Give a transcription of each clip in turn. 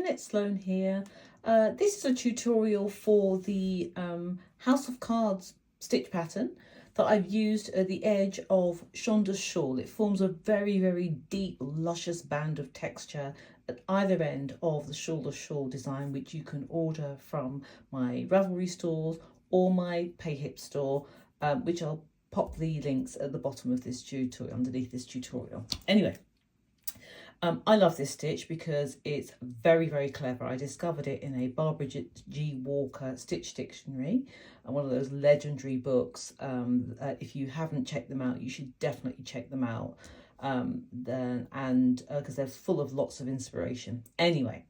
it's Sloan here. This is a tutorial for the House of Cards stitch pattern that I've used at the edge of Shonda's shawl. It forms a very, very deep, luscious band of texture at either end of the shawl design, which you can order from my Ravelry stores or my PayHip store, which I'll pop the links at the bottom of this tutorial, underneath this tutorial. Anyway, I love this stitch because it's very, very clever. I discovered it in a Barbara G. Walker stitch dictionary, one of those legendary books. If you haven't checked them out, you should definitely check them out, because they're full of lots of inspiration. Anyway,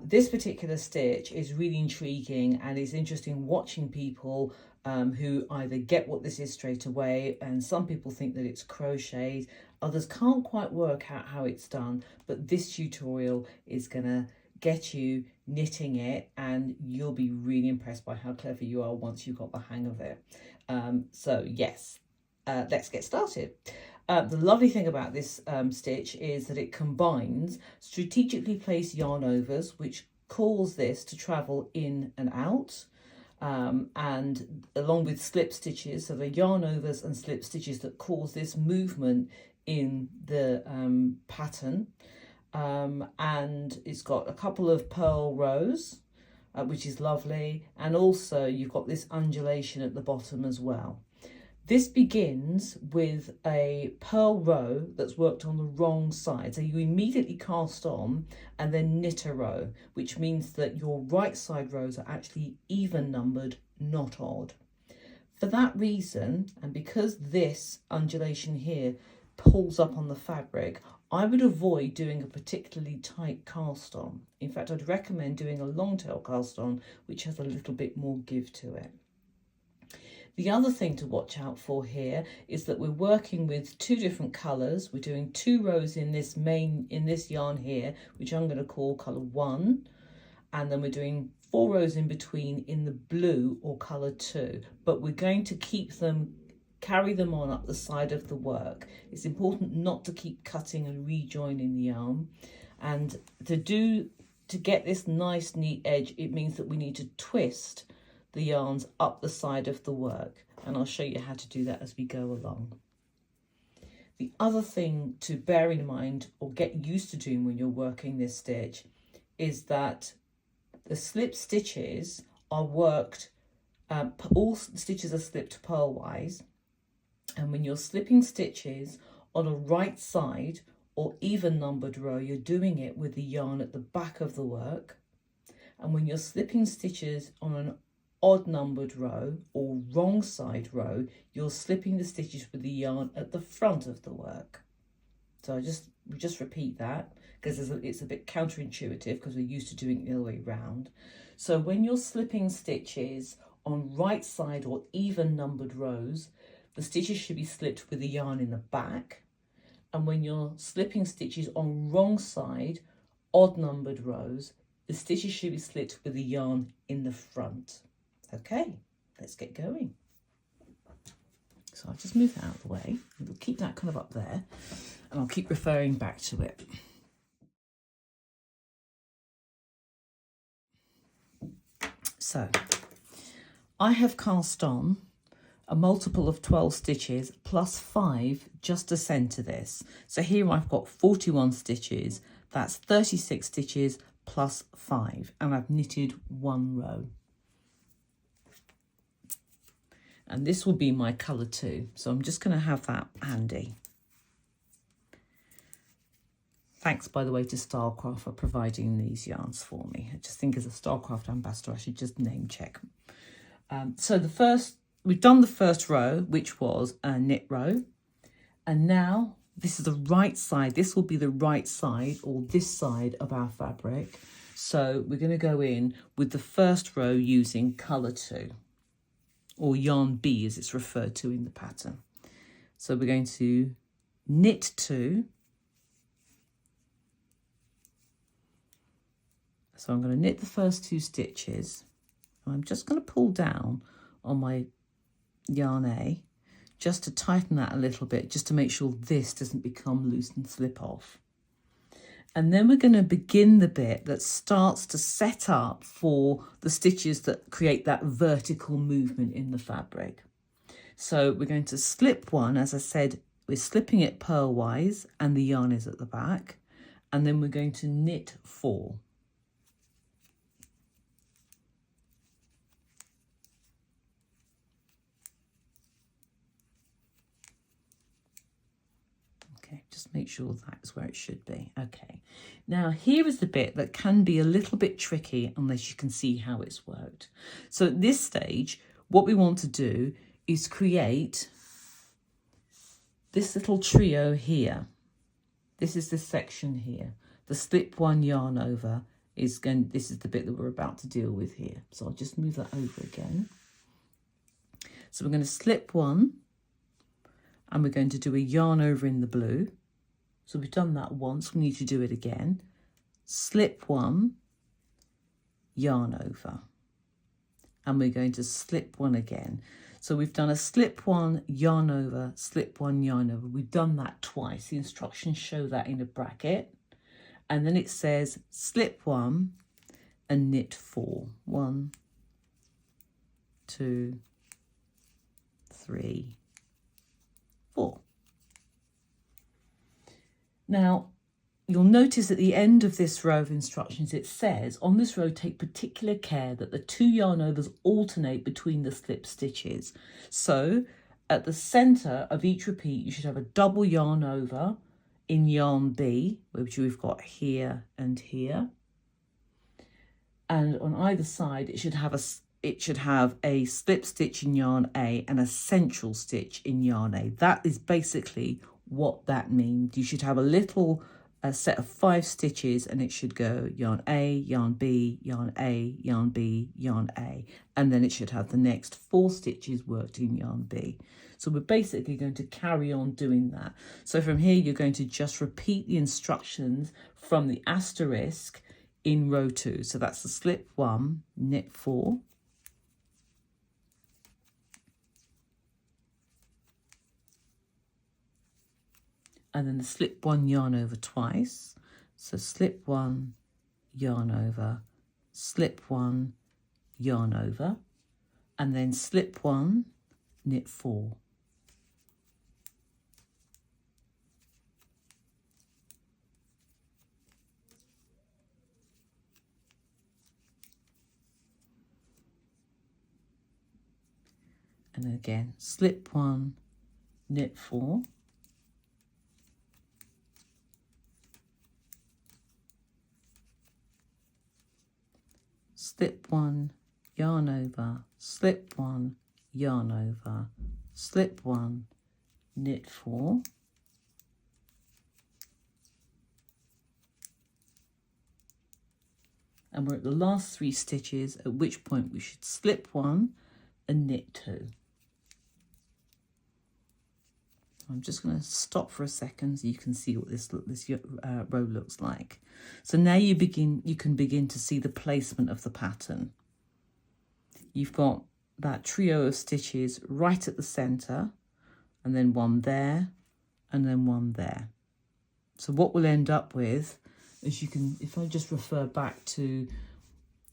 this particular stitch is really intriguing, and it's interesting watching people who either get what this is straight away, and some people think that it's crocheted, others can't quite work out how it's done, but this tutorial is gonna get you knitting it, and you'll be really impressed by how clever you are once you've got the hang of it. So yes, let's get started. The lovely thing about this stitch is that it combines strategically placed yarn overs, which cause this to travel in and out, and along with slip stitches. So the yarn overs and slip stitches that cause this movement in the pattern, and it's got a couple of purl rows, which is lovely, and also you've got this undulation at the bottom as well. This begins with a purl row that's worked on the wrong side. So you immediately cast on and then knit a row, which means that your right side rows are actually even numbered, not odd. For that reason, and because this undulation here pulls up on the fabric, I would avoid doing a particularly tight cast on. In fact, I'd recommend doing a long tail cast on, which has a little bit more give to it. The other thing to watch out for here is that we're working with two different colours. We're doing 2 rows in this yarn here, which I'm going to call colour 1, and then we're doing 4 rows in between in the blue or colour 2. But we're going to carry them on up the side of the work. It's important not to keep cutting and rejoining the yarn, and to get this nice neat edge, it means that we need to twist the yarns up the side of the work, and I'll show you how to do that as we go along. The other thing to bear in mind or get used to doing when you're working this stitch is that the slip stitches are worked, all stitches are slipped purlwise, and when you're slipping stitches on a right side or even numbered row, you're doing it with the yarn at the back of the work, and when you're slipping stitches on an odd numbered row or wrong side row, you're slipping the stitches with the yarn at the front of the work. So we just repeat that because it's a bit counterintuitive because we're used to doing it the other way round. So when you're slipping stitches on right side or even numbered rows, the stitches should be slipped with the yarn in the back, and when you're slipping stitches on wrong side, odd numbered rows, the stitches should be slipped with the yarn in the front. Okay, let's get going. So I'll just move that out of the way. We'll keep that kind of up there, and I'll keep referring back to it. So I have cast on a multiple of 12 stitches plus 5 just to centre this. So here I've got 41 stitches. That's 36 stitches plus 5, and I've knitted 1 row. And this will be my colour 2, so I'm just going to have that handy. Thanks, by the way, to Stylecraft for providing these yarns for me. I just think as a Stylecraft ambassador, I should just name check. So we've done the first row, which was a knit row. And now this is the right side. This will be the right side, or this side of our fabric. So we're going to go in with the first row using colour 2. Or yarn B as it's referred to in the pattern. So we're going to knit 2. So I'm going to knit the first 2 stitches. I'm just going to pull down on my yarn A just to tighten that a little bit, just to make sure this doesn't become loose and slip off. And then we're going to begin the bit that starts to set up for the stitches that create that vertical movement in the fabric. So we're going to slip one, as I said, we're slipping it purlwise and the yarn is at the back. And then we're going to knit 4. Okay, just make sure that's where it should be. Okay, now here is the bit that can be a little bit tricky unless you can see how it's worked. So at this stage, what we want to do is create this little trio here. This is this section here. The slip one yarn over is going, this is the bit that we're about to deal with here. So I'll just move that over again. So we're going to slip one and we're going to do a yarn over in the blue. So we've done that once, we need to do it again. Slip one, yarn over. And we're going to slip one again. So we've done a slip one, yarn over, slip one, yarn over. We've done that twice. The instructions show that in a bracket. And then it says slip one and knit 4. 1, 2, 3, 4. Now, you'll notice at the end of this row of instructions, it says, on this row, take particular care that the 2 yarn overs alternate between the slip stitches. So at the center of each repeat, you should have a double yarn over in yarn B, which we've got here and here. And on either side, it should have a slip stitch in yarn A and a central stitch in yarn A. That is basically what that means. You should have a set of 5 stitches and it should go yarn A, yarn B, yarn A, yarn B, yarn A, and then it should have the next 4 stitches worked in yarn B. So we're basically going to carry on doing that. So from here, you're going to just repeat the instructions from the asterisk in row 2. So that's the slip 1, knit 4. And then the slip 1, yarn over twice. So slip 1, yarn over, slip 1, yarn over, and then slip 1, knit 4. And then again, slip 1, knit 4. Slip 1, yarn over, slip 1, yarn over, slip 1, knit 4. And we're at the last 3 stitches, at which point we should slip 1 and knit 2. I'm just going to stop for a second so you can see what this row looks like. So now you can begin to see the placement of the pattern. You've got that trio of stitches right at the center, and then one there, and then one there. So what we'll end up with, as you can, if I just refer back to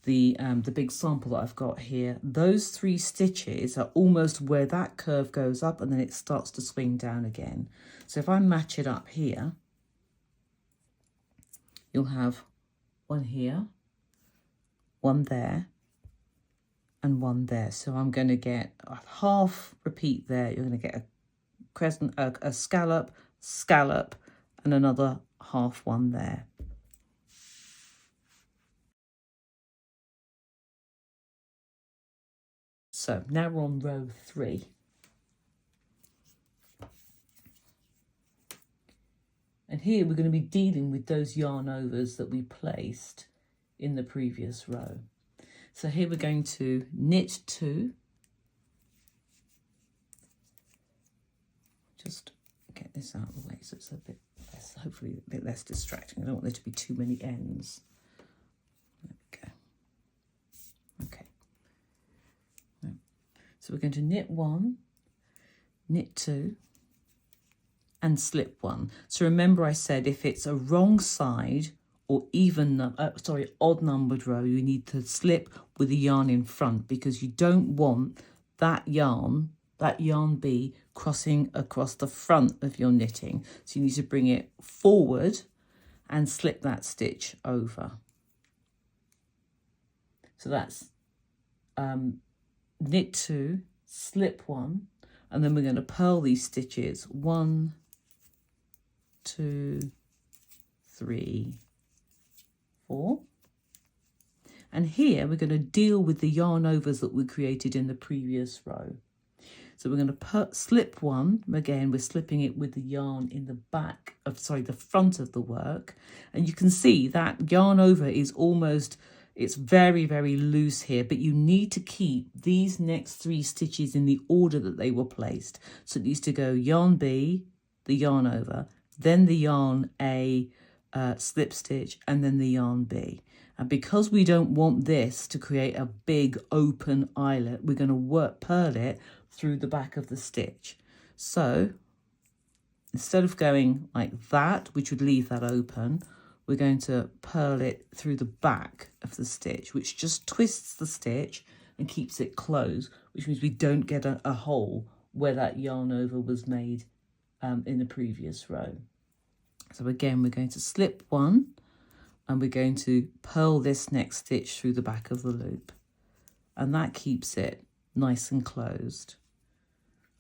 the big sample that I've got here, those 3 stitches are almost where that curve goes up and then it starts to swing down again. So if I match it up here, you'll have one here, one there, and one there. So I'm going to get a half repeat there. You're going to get a crescent, a scallop, scallop, and another half one there. So now we're on row 3. And here we're going to be dealing with those yarn overs that we placed in the previous row. So here we're going to knit 2. Just get this out of the way so it's a bit less, hopefully a bit less distracting. I don't want there to be too many ends. There we go. Okay. So we're going to knit 1, knit 2, and slip one. So remember I said if it's a wrong side or odd numbered row, you need to slip with the yarn in front, because you don't want that yarn B, crossing across the front of your knitting. So you need to bring it forward and slip that stitch over. So that's knit 2, slip 1, and then we're going to purl these stitches 1, 2, 3, 4. And here we're going to deal with the yarn overs that we created in the previous row. So we're going to slip 1. Again, we're slipping it with the yarn in the the front of the work. And you can see that yarn over is it's very, very loose here, but you need to keep these next 3 stitches in the order that they were placed. So it needs to go yarn B, the yarn over, then the yarn A, slip stitch, and then the yarn B. And because we don't want this to create a big open eyelet, we're going to purl it through the back of the stitch. So instead of going like that, which would leave that open, we're going to purl it through the back of the stitch, which just twists the stitch and keeps it closed, which means we don't get a hole where that yarn over was made in the previous row. So again, we're going to slip 1 and we're going to purl this next stitch through the back of the loop, and that keeps it nice and closed.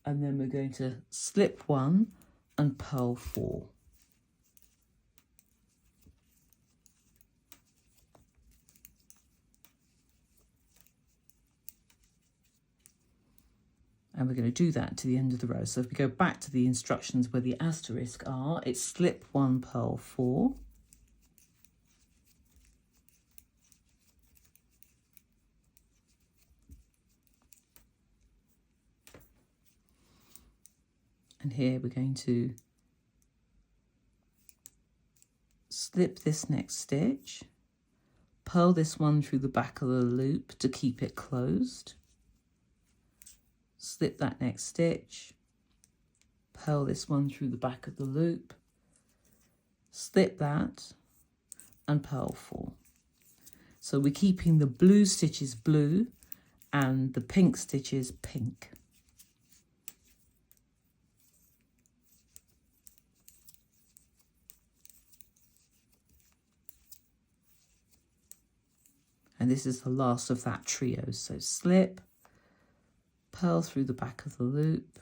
And then we're going to slip 1 and purl 4. And we're going to do that to the end of the row. So if we go back to the instructions where the asterisk are, it's slip 1, purl 4. And here we're going to slip this next stitch, purl this one through the back of the loop to keep it closed, slip that next stitch, purl this one through the back of the loop, slip that, and purl 4. So we're keeping the blue stitches blue and the pink stitches pink. And this is the last of that trio. So slip, purl through the back of the loop.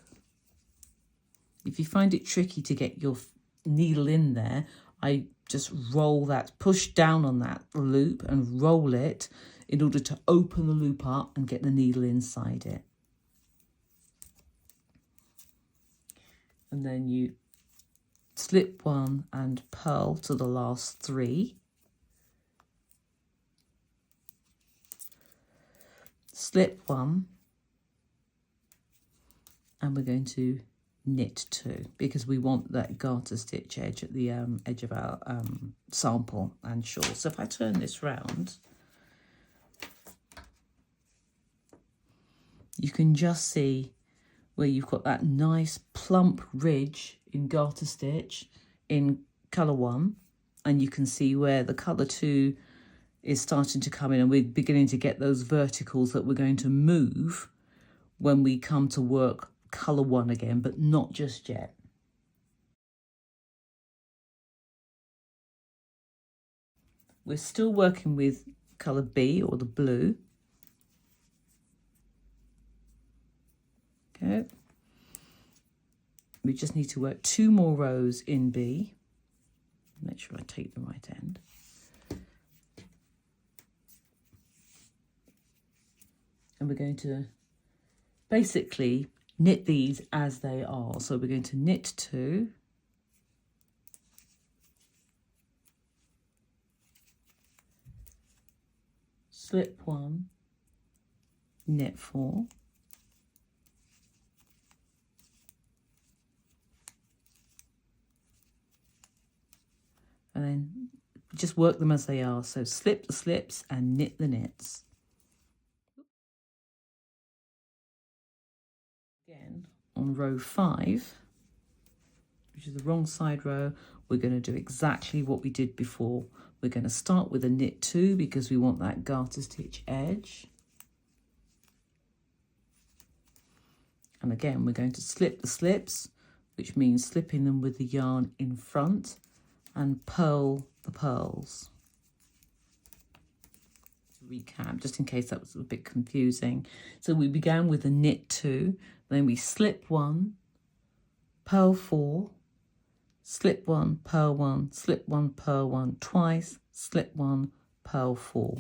If you find it tricky to get your needle in there, I just push down on that loop and roll it in order to open the loop up and get the needle inside it. And then you slip 1 and purl to the last 3. Slip 1, and we're going to knit 2 because we want that garter stitch edge at the edge of our sample and shawl. So if I turn this round, you can just see where you've got that nice plump ridge in garter stitch in colour 1, and you can see where the colour 2 is starting to come in, and we're beginning to get those verticals that we're going to move when we come to work colour 1 again, but not just yet. We're still working with colour B, or the blue. Okay. We just need to work 2 more rows in B. Make sure I take the right end. And we're going to basically knit these as they are. So we're going to knit 2, slip 1, knit 4, and then just work them as they are. So slip the slips and knit the knits. Again, on row 5, which is the wrong side row, we're going to do exactly what we did before. We're going to start with a knit 2 because we want that garter stitch edge. And again, we're going to slip the slips, which means slipping them with the yarn in front, and purl the pearls. Recap, just in case that was a bit confusing. So we began with a knit 2, then we slip 1, purl 4, slip 1, purl 1, slip 1, purl 1 twice, slip 1, purl 4.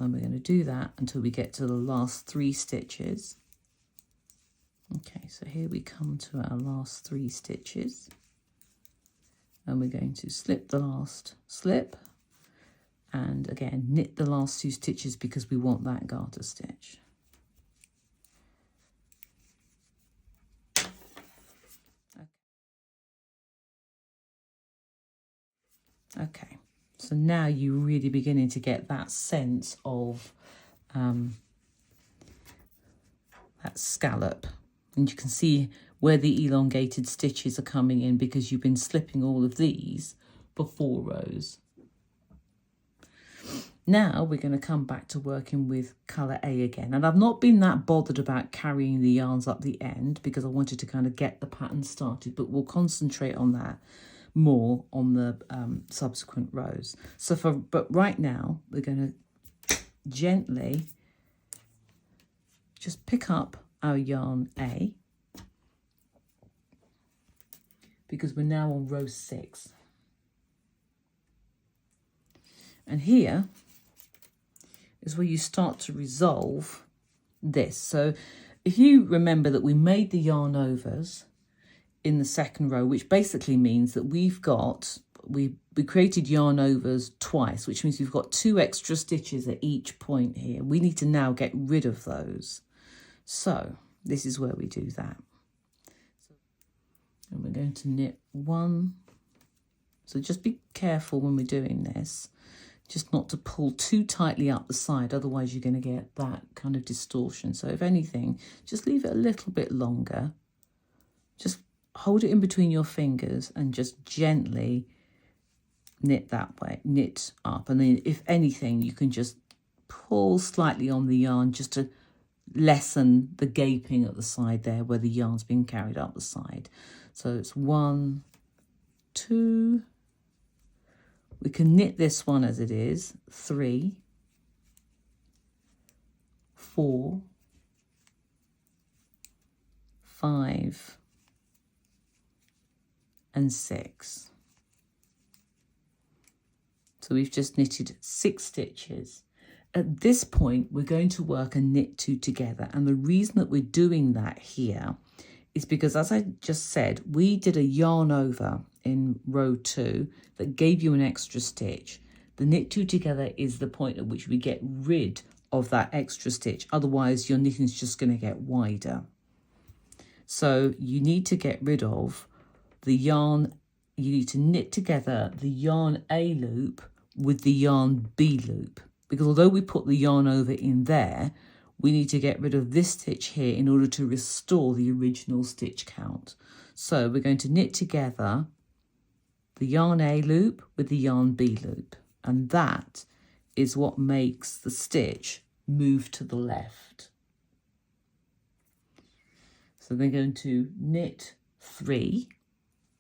And we're going to do that until we get to the last 3 stitches. Okay, so here we come to our last 3 stitches, and we're going to slip the last slip, and again knit the last 2 stitches because we want that garter stitch. Okay, so now you're really beginning to get that sense of that scallop. And you can see where the elongated stitches are coming in because you've been slipping all of these for 4 rows. Now we're going to come back to working with colour A again. And I've not been that bothered about carrying the yarns up the end because I wanted to kind of get the pattern started, but we'll concentrate on that more on the subsequent rows. But right now we're going to gently just pick up our yarn A, because we're now on row 6. And here is where you start to resolve this. So if you remember that we made the yarn overs in the second row, which basically means that we created yarn overs twice, which means we've got 2 extra stitches at each point here. We need to now get rid of those. So this is where we do that. And we're going to knit 1. So just be careful when we're doing this, just not to pull too tightly up the side, otherwise you're going to get that kind of distortion. So if anything, just leave it a little bit longer. Just hold it in between your fingers and just gently knit that way, knit up. And then if anything, you can just pull slightly on the yarn just to lessen the gaping at the side there where the yarn's been carried up the side. So it's 1, 2, we can knit this one as it is, 3, 4, 5, and 6. So we've just knitted 6 stitches. At this point, we're going to work a knit 2 together. And the reason that we're doing that here is because, as I just said, we did a yarn over in row 2 that gave you an extra stitch. The knit 2 together is the point at which we get rid of that extra stitch. Otherwise, your knitting is just going to get wider. So you need to get rid of the yarn. You need to knit together the yarn A loop with the yarn B loop. Because although we put the yarn over in there, we need to get rid of this stitch here in order to restore the original stitch count. So we're going to knit together the yarn A loop with the yarn B loop. And that is what makes the stitch move to the left. So they're going to knit 3,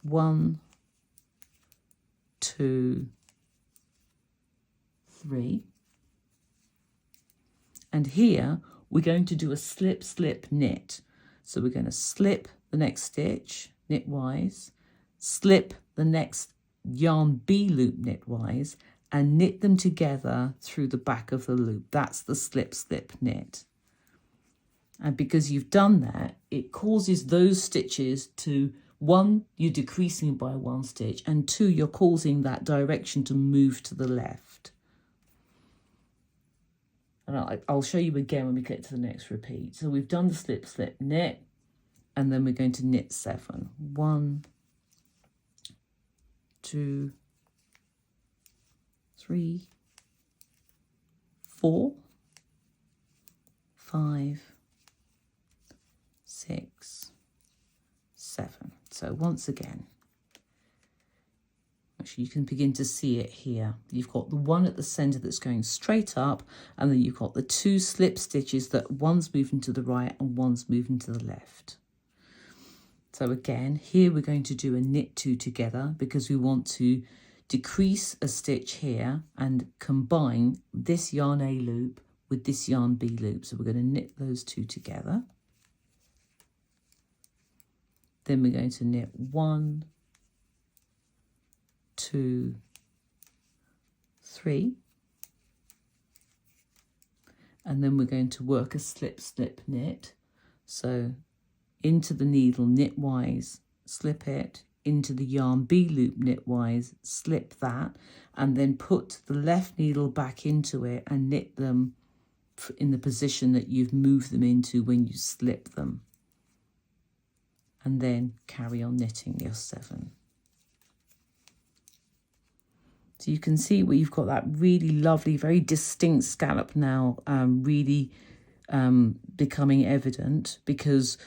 1, 2, 3. And here we're going to do a slip, slip, knit. So we're going to slip the next stitch knitwise, slip the next yarn B loop knitwise, and knit them together through the back of the loop. That's the slip, slip, knit. And because you've done that, it causes those stitches to, 1, you're decreasing by 1 stitch, and 2, you're causing that direction to move to the left. And I'll show you again when we get to the next repeat. So we've done the slip, slip, knit, and then we're going to knit 7. 1, 2, 3, 4, 5, 6, 7. So So once again, actually you can begin to see it here. You've got the one at the center that's going straight up, and then you've got the two slip stitches that one's moving to the right and one's moving to the left. So again, here we're going to do a knit two together because we want to decrease a stitch here and combine this yarn A loop with this yarn B loop. So we're going to knit those two together. Then we're going to knit 1, 2, 3. And then we're going to work a slip, slip, knit. So into the needle knitwise, slip it, into the yarn B loop knitwise, slip that, and then put the left needle back into it and knit them in the position that you've moved them into when you slip them. And then carry on knitting your 7. So you can see where you've got that really lovely, very distinct scallop now, really becoming evident because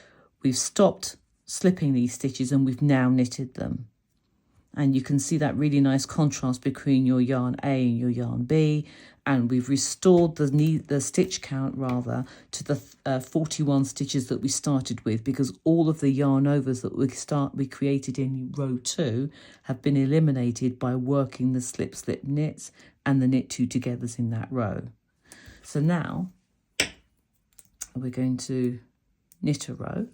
we've stopped slipping these stitches and we've now knitted them. And you can see that really nice contrast between your yarn A and your yarn B. And we've restored the stitch count rather to the 41 stitches that we started with, because all of the yarn overs that we created in row 2 have been eliminated by working the slip slip knits and the knit two togethers in that row. So now we're going to knit a row,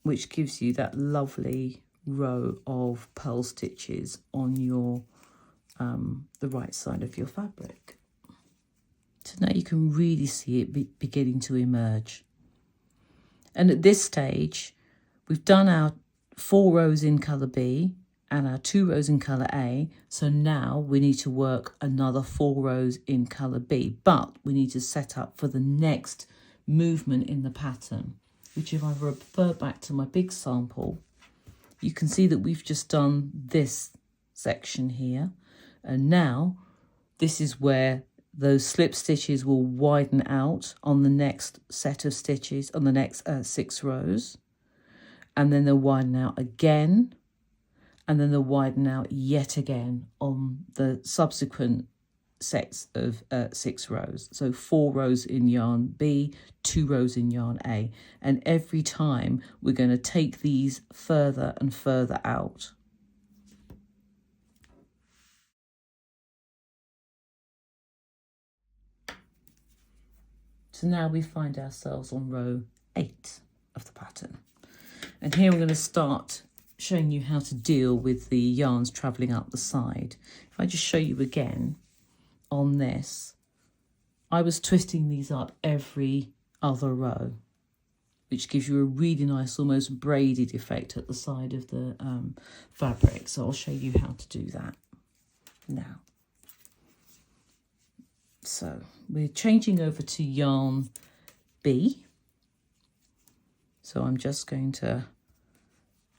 which gives you that lovely row of purl stitches on your the right side of your fabric. So now you can really see it beginning to emerge. And at this stage, we've done our 4 rows in colour B and our 2 rows in colour A. So now we need to work another 4 rows in colour B, but we need to set up for the next movement in the pattern, which if I refer back to my big sample, you can see that we've just done this section here. And now this is where those slip stitches will widen out on the next set of stitches, on the next 6 rows. And then they'll widen out again. And then they'll widen out yet again on the subsequent sets of 6 rows. So 4 rows in yarn B, 2 rows in yarn A. And every time we're going to take these further and further out. So now we find ourselves on row 8 of the pattern. And here I'm going to start showing you how to deal with the yarns travelling up the side. If I just show you again on this, I was twisting these up every other row, which gives you a really nice, almost braided effect at the side of the fabric. So I'll show you how to do that now. So we're changing over to yarn B. So I'm just going to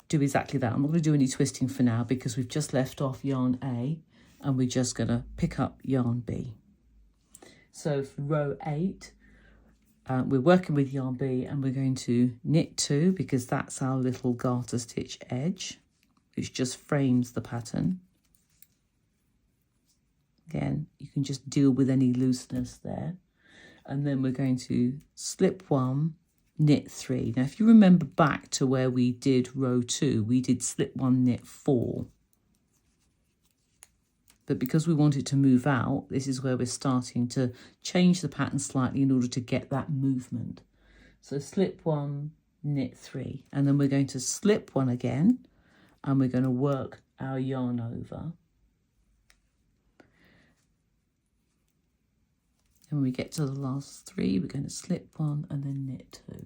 do exactly that. I'm not going to do any twisting for now because we've just left off yarn A and we're just going to pick up yarn B. So for row 8, we're working with yarn B and we're going to knit 2 because that's our little garter stitch edge, which just frames the pattern. Again, you can just deal with any looseness there. And then we're going to slip 1, knit 3. Now, if you remember back to where we did row 2, we did slip 1, knit 4. But because we want it to move out, this is where we're starting to change the pattern slightly in order to get that movement. So slip 1, knit 3. And then we're going to slip 1 again, and we're going to work our yarn over. And when we get to the last 3, we're going to slip 1 and then knit 2.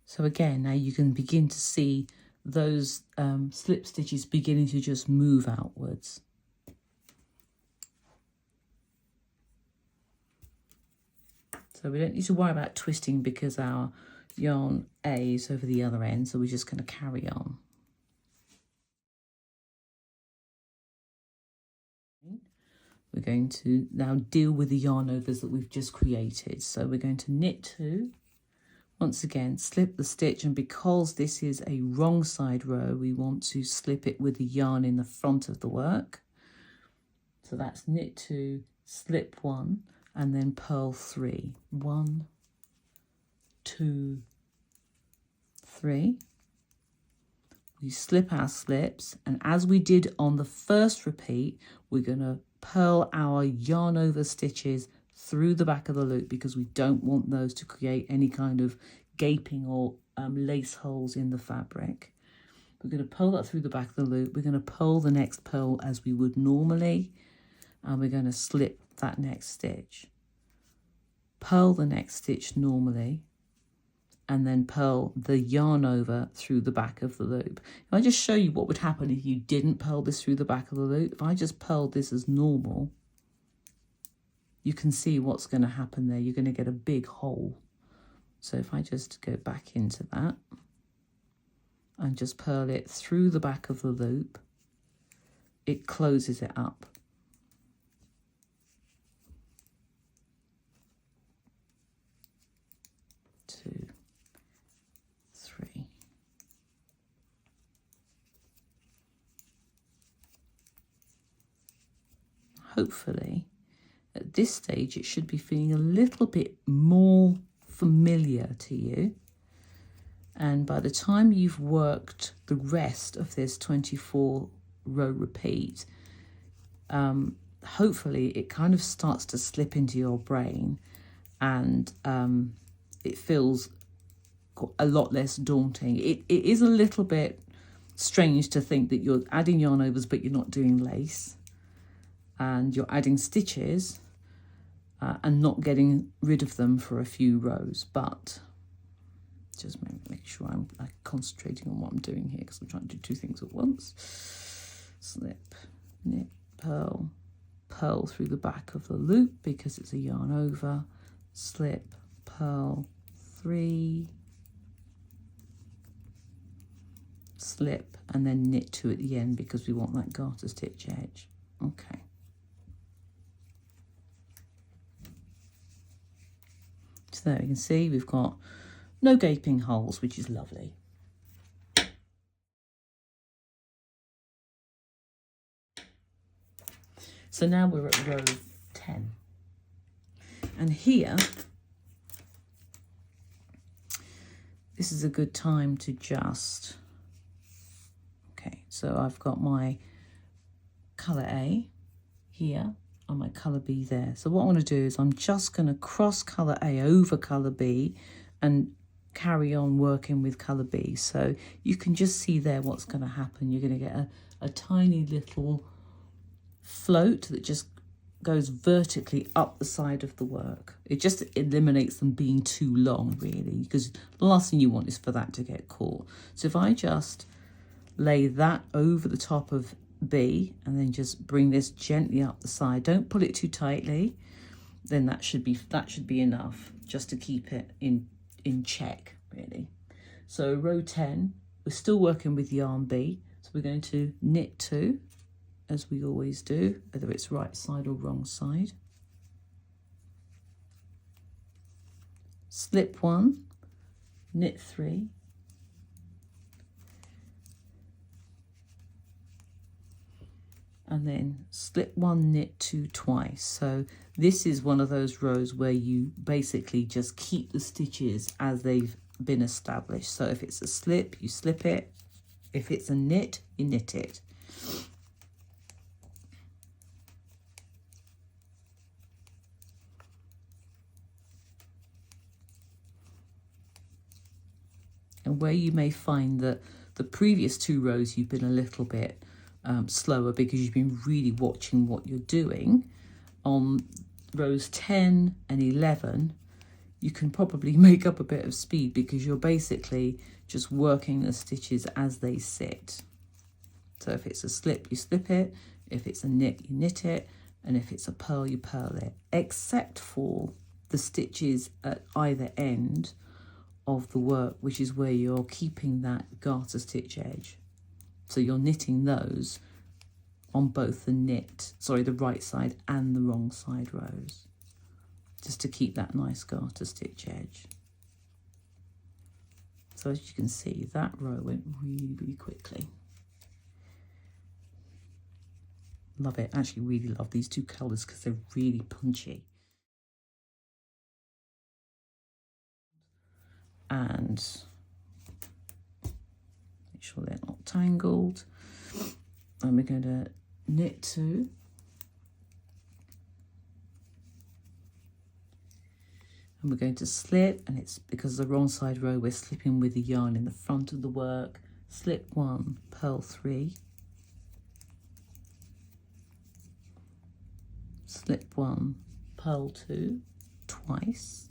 So again, now you can begin to see those slip stitches beginning to just move outwards. So we don't need to worry about twisting because our yarn A is over the other end, so we're just going to carry on. we're going to now deal with the yarn overs that we've just created. So we're going to knit 2. Once again, slip the stitch, and because this is a wrong side row, we want to slip it with the yarn in the front of the work. So that's knit 2, slip 1, and then purl 3. 1, 2, 3. We slip our slips, and as we did on the first repeat, we're going to purl our yarn over stitches through the back of the loop, because we don't want those to create any kind of gaping or lace holes in the fabric. We're going to purl that through the back of the loop. We're going to purl the next purl as we would normally, and we're going to slip that next stitch. Purl the next stitch normally, and then purl the yarn over through the back of the loop. If I just show you what would happen if you didn't purl this through the back of the loop, if I just purled this as normal, you can see what's going to happen there. You're going to get a big hole. So if I just go back into that and just purl it through the back of the loop, it closes it up. Two, 3. Hopefully, at this stage, it should be feeling a little bit more familiar to you. And by the time you've worked the rest of this 24 row repeat, hopefully it kind of starts to slip into your brain, and it feels a lot less daunting. It is a little bit strange to think that you're adding yarn overs but you're not doing lace, and you're adding stitches and not getting rid of them for a few rows. But just make sure I'm concentrating on what I'm doing here, because I'm trying to do 2 things at once. Slip, knit, purl, purl through the back of the loop because it's a yarn over, slip, purl, 3, slip, and then knit 2 at the end because we want that garter stitch edge. Okay. So there you can see we've got no gaping holes, which is lovely. So now we're at row 10. And here, this is a good time to just, okay, so I've got my colour A here and my colour B there. So what I want to do is I'm just going to cross colour A over colour B and carry on working with colour B. So you can just see there what's going to happen. You're going to get a tiny little float that just goes vertically up the side of the work. It just eliminates them being too long, really, because the last thing you want is for that to get caught. So if I just lay that over the top of B and then just bring this gently up the side, don't pull it too tightly, then that should be enough just to keep it in check, really. So row 10, we're still working with yarn B, so we're going to knit 2 as we always do, whether it's right side or wrong side. Slip 1, knit 3, and then slip 1, knit 2 twice. So this is one of those rows where you basically just keep the stitches as they've been established. So if it's a slip, you slip it. If it's a knit, you knit it. And where you may find that the previous 2 rows you've been a little bit slower because you've been really watching what you're doing, on rows 10 and 11 you can probably make up a bit of speed because you're basically just working the stitches as they sit. So if it's a slip, you slip it, if it's a knit, you knit it, and if it's a purl, you purl it, except for the stitches at either end of the work, which is where you're keeping that garter stitch edge. So you're knitting those on both the right side and the wrong side rows, just to keep that nice garter stitch edge. So as you can see, that row went really, really quickly. Love it. Actually really love these two colours because they're really punchy. And make sure they're not tangled. And we're going to knit 2. And we're going to slip, and it's because the wrong side row, we're slipping with the yarn in the front of the work. Slip 1, purl 3. Slip 1, purl 2 twice.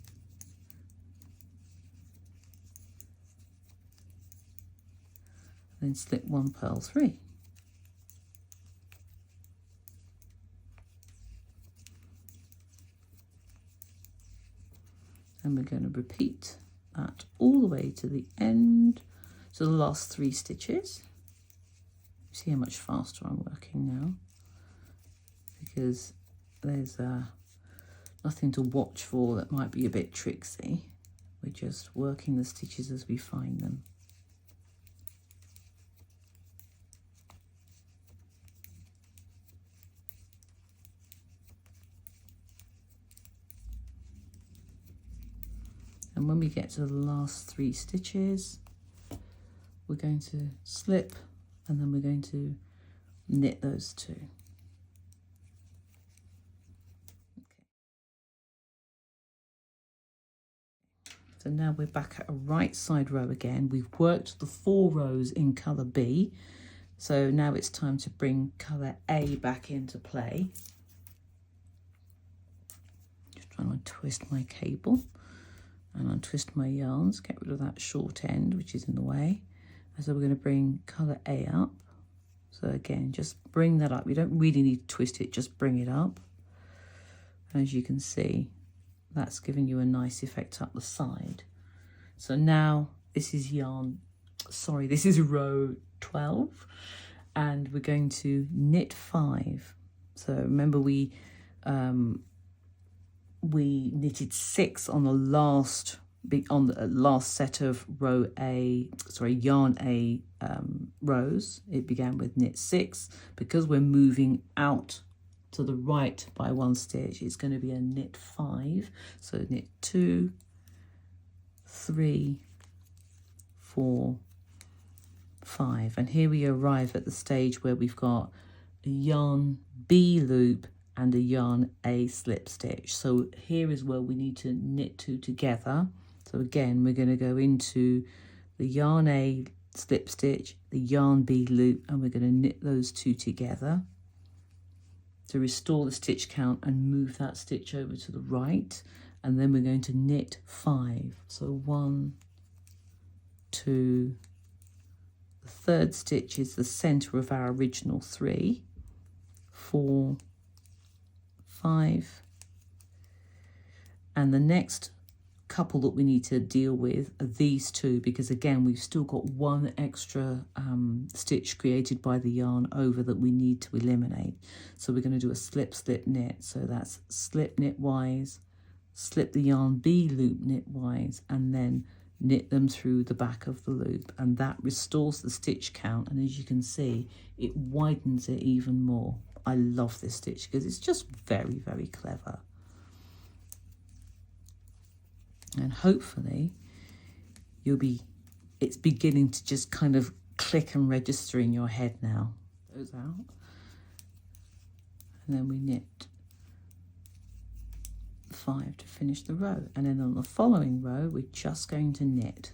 Then slip 1, purl 3. And we're going to repeat that all the way to the end, so the last 3 stitches. See how much faster I'm working now, because there's nothing to watch for that might be a bit tricksy. We're just working the stitches as we find them. And when we get to the last 3 stitches, we're going to slip, and then we're going to knit those 2. Okay. So now we're back at a right side row again. We've worked the 4 rows in colour B. So now it's time to bring colour A back into play. Just trying to twist my cable and untwist my yarns, get rid of that short end which is in the way. And so we're going to bring colour A up. So again, just bring that up. You don't really need to twist it, just bring it up. And as you can see, that's giving you a nice effect up the side. So now this is this is row 12, and we're going to knit 5. So remember we knitted 6 on the last set of yarn A rows. It began with knit 6. Because we're moving out to the right by 1 stitch, it's going to be a knit 5. So knit 2, 3, 4, 5. And here we arrive at the stage where we've got a yarn B loop and a yarn A slip stitch. So here is where we need to knit 2 together. So again, we're going to go into the yarn A slip stitch, the yarn B loop, and we're going to knit those 2 together to restore the stitch count and move that stitch over to the right. And then we're going to knit 5. So 1, 2, the 3rd stitch is the center of our original 3, 4, 5, and the next couple that we need to deal with are these 2, because again we've still got 1 extra stitch created by the yarn over that we need to eliminate. So we're going to do a slip slip knit. So that's slip knitwise, slip the yarn B loop knitwise, and then knit them through the back of the loop, and that restores the stitch count. And as you can see, it widens it even more. I love this stitch because it's just very, very clever. And hopefully it's beginning to just kind of click and register in your head now. Those out. And then we knit 5 to finish the row. And then on the following row, we're just going to knit.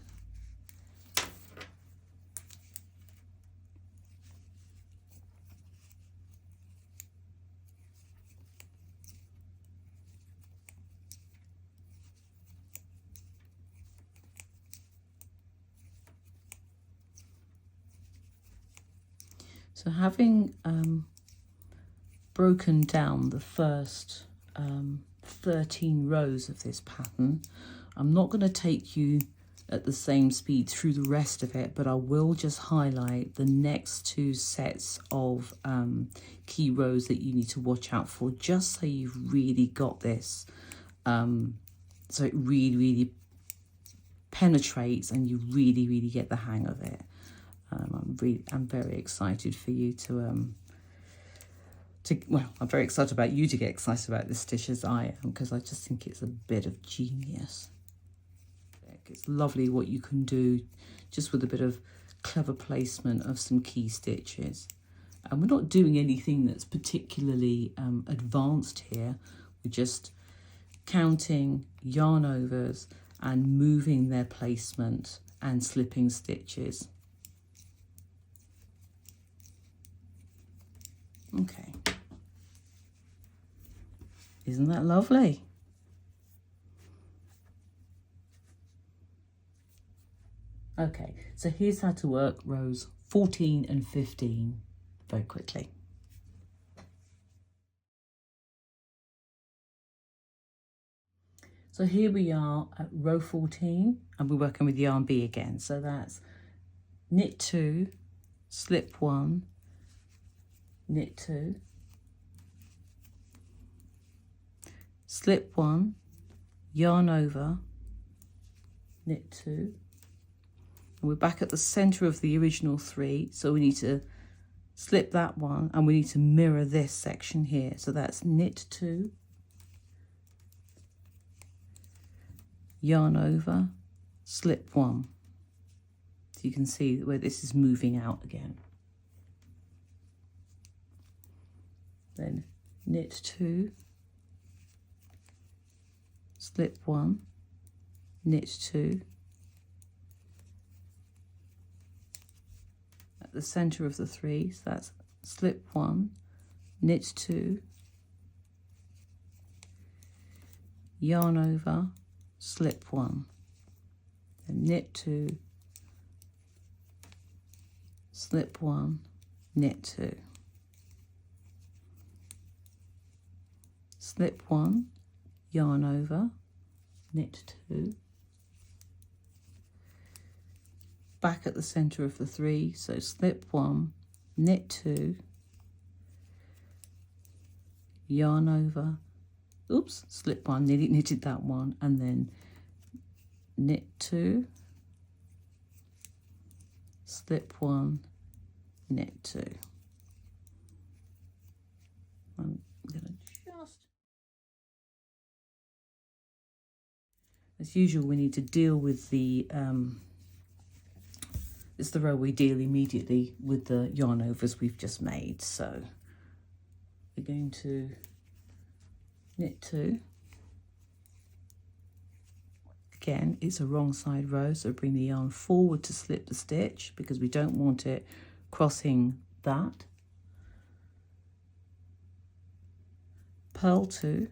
So having broken down the first 13 rows of this pattern, I'm not going to take you at the same speed through the rest of it, but I will just highlight the next two sets of key rows that you need to watch out for, just so you've really got this, so it really penetrates and you really get the hang of it. I'm very excited for you well, I'm very excited about you to get excited about this stitch as I am, because I just think it's a bit of genius. It's lovely what you can do just with a bit of clever placement of some key stitches. And we're not doing anything that's particularly advanced here. We're just counting yarn overs and moving their placement and slipping stitches. Okay. Isn't that lovely? Okay, so here's how to work rows 14 and 15 very quickly. So here we are at row 14 and we're working with yarn B again. So that's knit 2, slip 1, knit 2, slip 1, yarn over, knit 2. And we're back at the center of the original 3, so we need to slip that one and we need to mirror this section here. So that's knit 2, yarn over, slip 1. So you can see where this is moving out again. Then knit 2, slip 1, knit 2. At the center of the 3, so that's slip 1, knit 2, yarn over, slip 1, then knit 2, slip 1, knit 2, slip 1, yarn over, knit 2, back at the center of the 3, so slip 1, knit 2, yarn over, oops, slip 1, nearly knitted that one, and then knit 2, slip 1, knit 2. I'm going to just, as usual, we need to deal with the it's the row we deal immediately with the yarn overs we've just made. So we're going to knit 2. Again, it's a wrong side row, so bring the yarn forward to slip the stitch because we don't want it crossing that. Purl 2,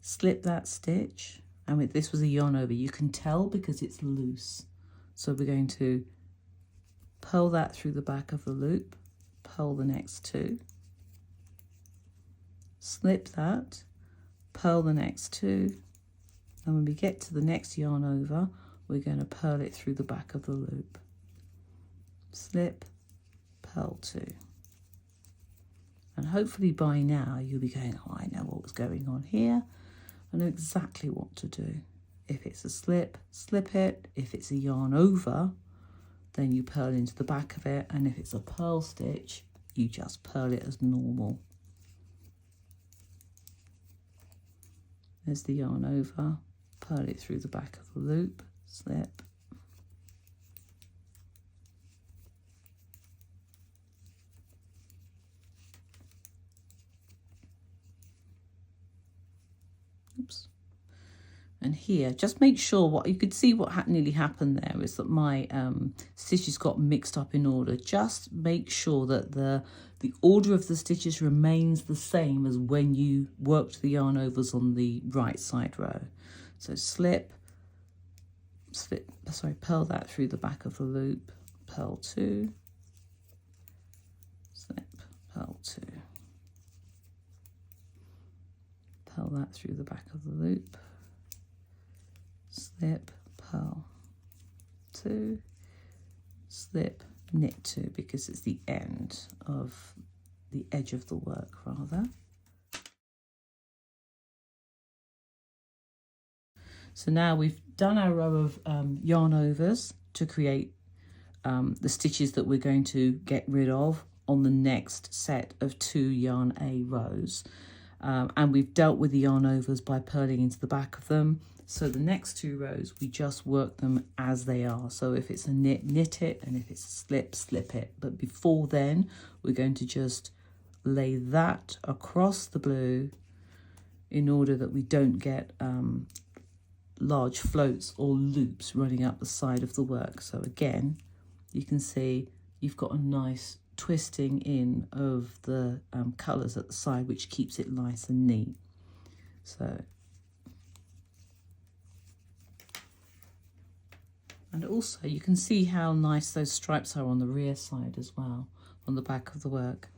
slip that stitch. And this was a yarn over, you can tell because it's loose. So we're going to purl that through the back of the loop, purl the next 2, slip that, purl the next 2, and when we get to the next yarn over, we're going to purl it through the back of the loop. Slip, purl 2. And hopefully by now you'll be going, oh, I know what was going on here. I know exactly what to do. If it's a slip, slip it. If it's a yarn over, then you purl into the back of it. And if it's a purl stitch, you just purl it as normal. There's the yarn over, purl it through the back of the loop, slip. Oops. And here, just make sure what you could see what nearly happened there is that my stitches got mixed up in order. Just make sure that the order of the stitches remains the same as when you worked the yarn overs on the right side row. So slip, purl that through the back of the loop, purl 2, slip, purl 2. Purl that through the back of the loop, slip, purl 2, slip, knit 2, because it's the end of the edge of the work rather. So now we've done our row of yarn overs to create the stitches that we're going to get rid of on the next set of 2 yarn A rows. And we've dealt with the yarn overs by purling into the back of them. So the next 2 rows, we just work them as they are. So if it's a knit, knit it, and if it's a slip, slip it. But before then, we're going to just lay that across the blue in order that we don't get large floats or loops running up the side of the work. So again, you can see you've got a nice twisting in of the colours at the side, which keeps it nice and neat. So, and also you can see how nice those stripes are on the rear side as well, on the back of the work.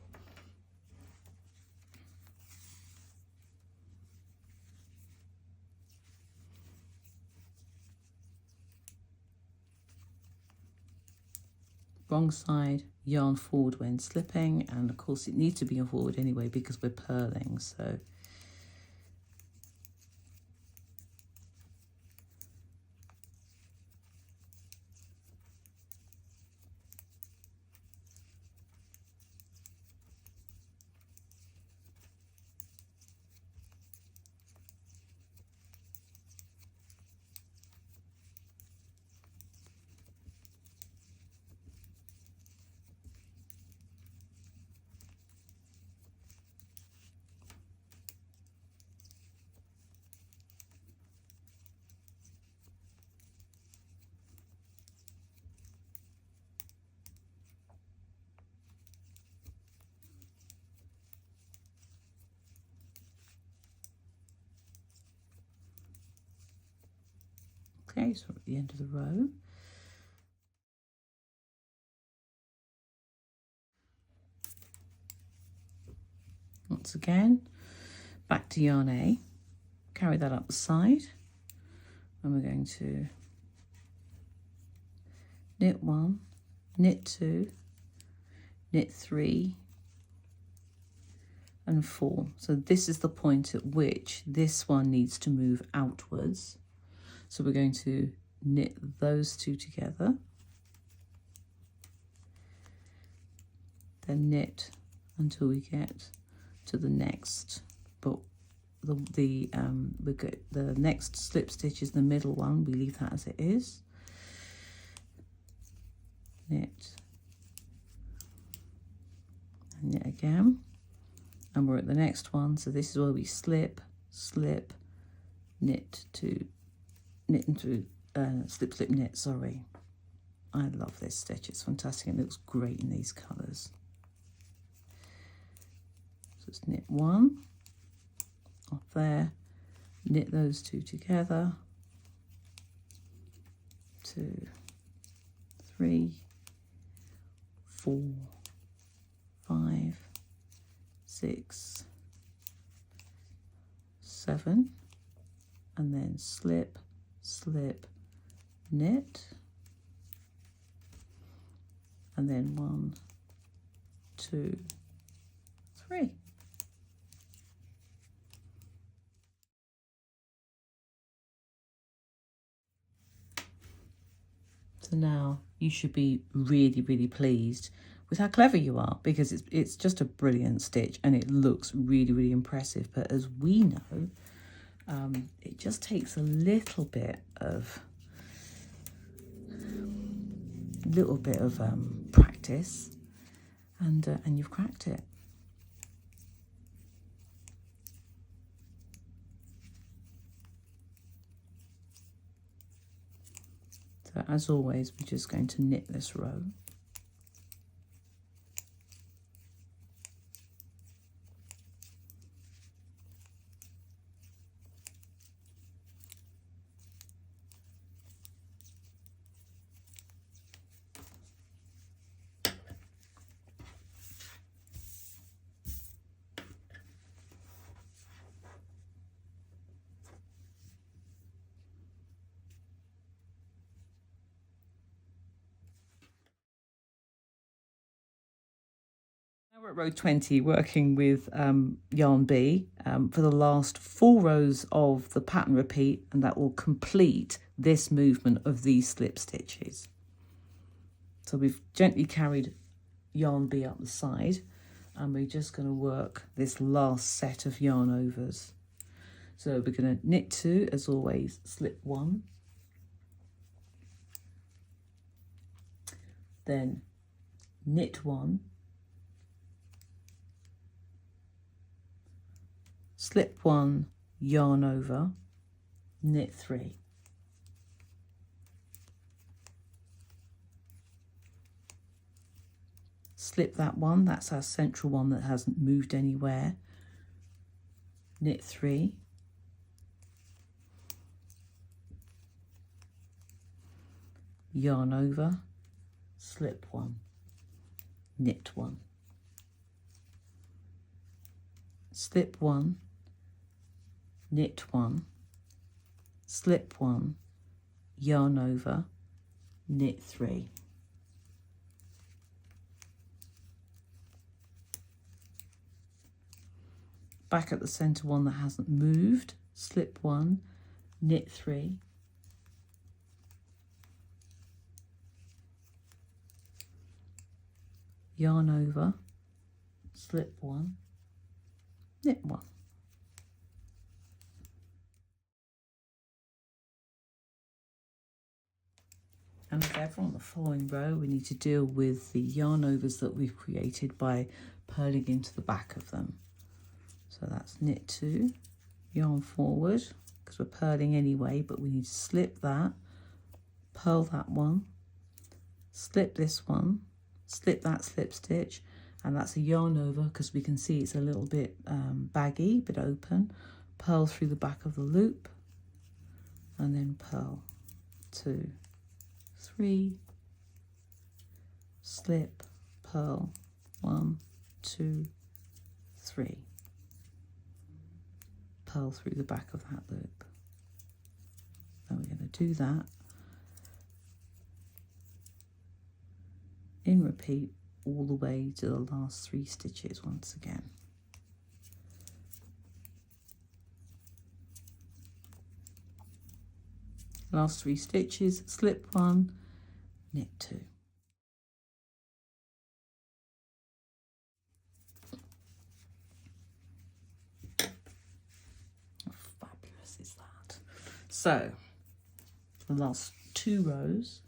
Wrong side, yarn forward when slipping, and of course it needs to be forward anyway because we're purling, so okay, so we're at the end of the row. Once again, back to yarn A, carry that up the side, and we're going to knit 1, knit 2, knit 3, and 4. So this is the point at which this one needs to move outwards. So we're going to knit those 2 together, then knit until we get to the next, but the next slip stitch is the middle one. We leave that as it is. Knit and knit again, and we're at the next one. So this is where we slip, slip, knit to knit into slip, slip, knit. Sorry, I love this stitch. It's fantastic. It looks great in these colours. Just knit 1 off there, knit those 2 together, 2, 3, 4, 5, 6, 7, and then slip, slip, knit, and then 1, 2, 3. So now you should be really, really pleased with how clever you are, because it's just a brilliant stitch and it looks really, really impressive. But as we know, it just takes a little bit of practice, and you've cracked it. So as always, we're just going to knit this row. We're at row 20 working with yarn B for the last 4 rows of the pattern repeat, and that will complete this movement of these slip stitches. So we've gently carried yarn B up the side, and we're just going to work this last set of yarn overs. So we're going to knit 2 as always, slip 1, then knit 1, slip 1, yarn over, knit 3. Slip that one, that's our central one that hasn't moved anywhere, knit 3, yarn over, slip 1, knit 1, slip 1, knit 1, slip 1, yarn over, knit 3. Back at the centre one that hasn't moved, slip 1, knit 3, yarn over, slip 1, knit 1. And as ever on the following row, we need to deal with the yarn overs that we've created by purling into the back of them. So that's knit 2, yarn forward, because we're purling anyway, but we need to slip that, purl that one, slip this one, slip that slip stitch, and that's a yarn over because we can see it's a little bit baggy, bit open, purl through the back of the loop, and then purl 2, 3, slip, purl 1, 2, 3. Purl through the back of that loop. Then we're going to do that in repeat all the way to the last 3 stitches once again. Last 3 stitches, slip 1, knit 2. Is that. So the last 2 rows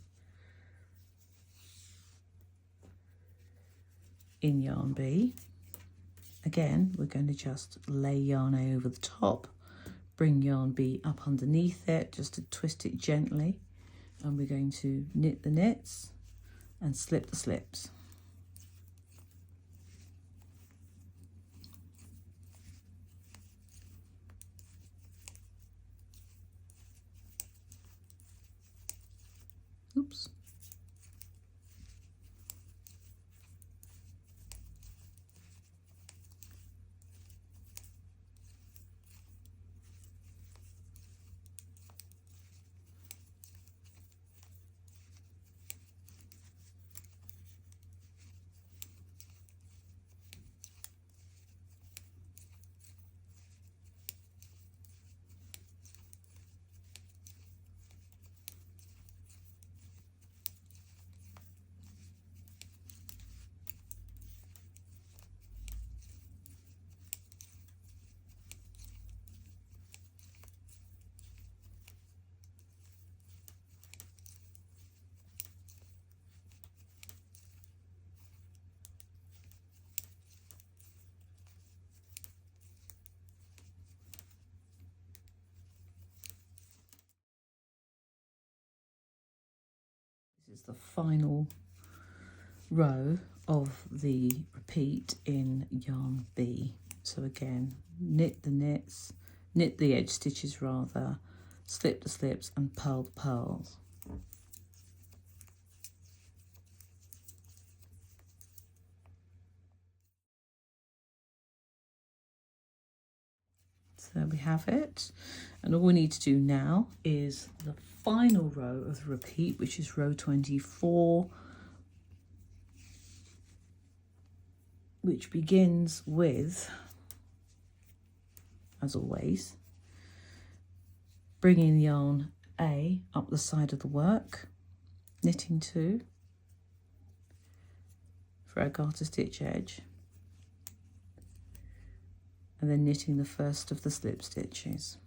in yarn B, again we're going to just lay yarn A over the top, bring yarn B up underneath it just to twist it gently, and we're going to knit the knits and slip the slips. Oops. This is the final row of the repeat in yarn B. So again, knit the knits, knit the edge stitches rather, slip the slips and purl the purls. So there we have it, and all we need to do now is the final row of the repeat, which is row 24, which begins with, as always, bringing the yarn A up the side of the work, knitting 2 for our garter stitch edge, and then knitting the first of the slip stitches.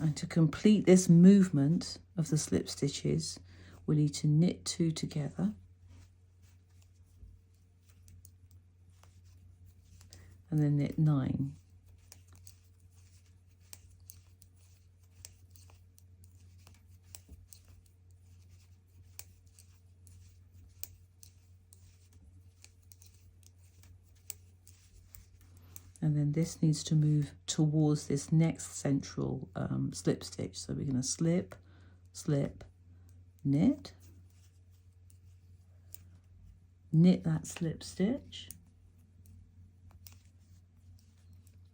And to complete this movement of the slip stitches, we need to knit 2 together, and then knit 9. And then this needs to move towards this next central slip stitch. So we're going to slip, slip, knit, knit that slip stitch,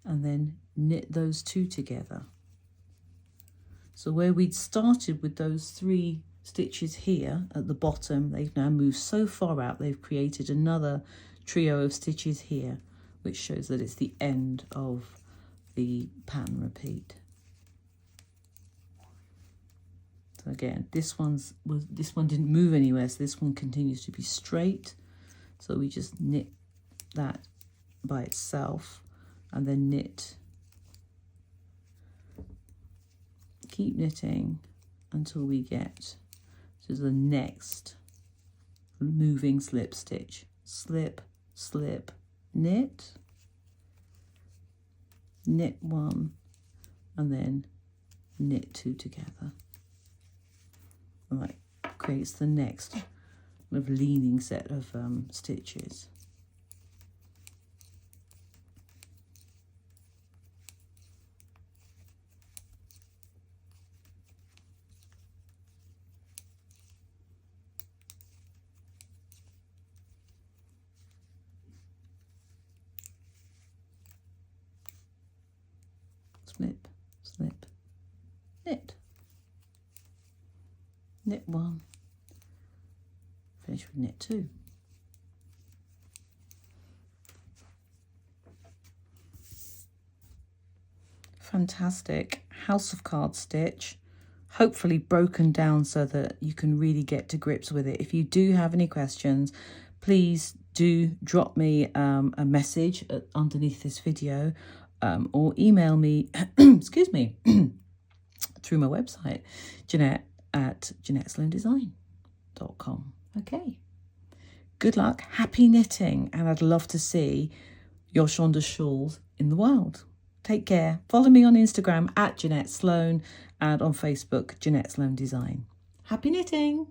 and then knit those 2 together. So where we'd started with those 3 stitches here at the bottom, they've now moved so far out, they've created another trio of stitches here, which shows that it's the end of the pattern repeat. So again, this one didn't move anywhere, so this one continues to be straight. So we just knit that by itself, and then knit, keep knitting until we get to the next moving slip stitch. Slip, slip, knit, knit 1, and then knit 2 together. And that creates the next kind of leaning set of stitches. Slip, slip, knit, knit 1, finish with knit 2. Fantastic house of cards stitch, hopefully broken down so that you can really get to grips with it. If you do have any questions, please do drop me a message underneath this video, or email me, excuse me, through my website, Jeanette at JeanetteSloanDesign.com. Okay. Good luck, happy knitting, and I'd love to see your Shonda shawls in the wild. Take care. Follow me on Instagram at Jeanette Sloan and on Facebook, Jeanette Sloan Design. Happy knitting.